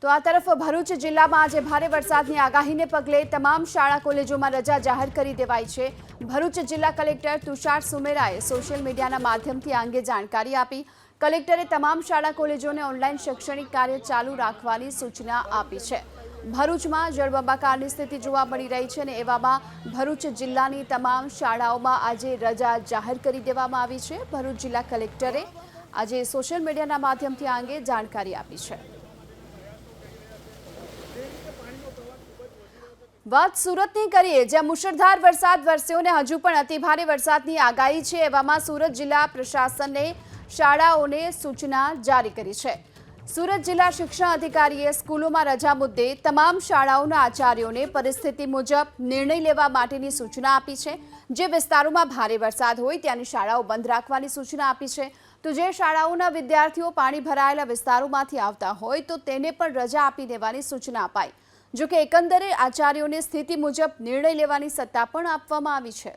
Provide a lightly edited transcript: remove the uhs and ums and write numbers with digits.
તો આ તરફ ભરૂચ જિલ્લામાં આજે ભારે વરસાદની આગાહીને પગલે તમામ શાળા કોલેજોમાં રજા જાહેર કરી દેવાઈ છે। ભરૂચ જિલ્લા કલેક્ટર તુષાર સુમેરાએ સોશિયલ મીડિયાના માધ્યમથી આ અંગે જાણકારી આપી। કલેક્ટરે તમામ શાળા કોલેજોને ઓનલાઈન શૈક્ષણિક કાર્ય ચાલુ રાખવાની સૂચના આપી છે। ભરૂચમાં જળબંબાકારની સ્થિતિ જોવા મળી રહી છે અને એવામાં ભરૂચ જિલ્લાની તમામ શાળાઓમાં આજે રજા જાહેર કરી દેવામાં આવી છે। ભરૂચ જિલ્લા કલેક્ટરે આજે સોશિયલ મીડિયાના માધ્યમથી આ અંગે જાણકારી આપી છે। વાત સુરતની કરીએ, જ્યાં મુશળધાર વરસાદ વરસ્યો અને હજુ પણ અતિભારે વરસાદની આગાહી છે। એવામાં સુરત જિલ્લા પ્રશાસને શાળાઓને સૂચના જારી કરી છે। સુરત જિલ્લા શિક્ષણ અધિકારીએ સ્કૂલોમાં રજા મુદ્દે તમામ શાળાઓના આચાર્યોને પરિસ્થિતિ મુજબ નિર્ણય લેવા માટેની સૂચના આપી છે। જે વિસ્તારોમાં ભારે વરસાદ હોય ત્યાંની શાળાઓ બંધ રાખવાની સૂચના આપી છે। તો જે શાળાઓના વિદ્યાર્થીઓ પાણી ભરાયેલા વિસ્તારોમાંથી આવતા હોય તો તેને પણ રજા આપી દેવાની સૂચના અપાઈ। જો કે એકંદરે આચાર્યોને સ્થિતિ મુજબ નિર્ણય લેવાની સત્તા પણ આપવામાં આવી છે।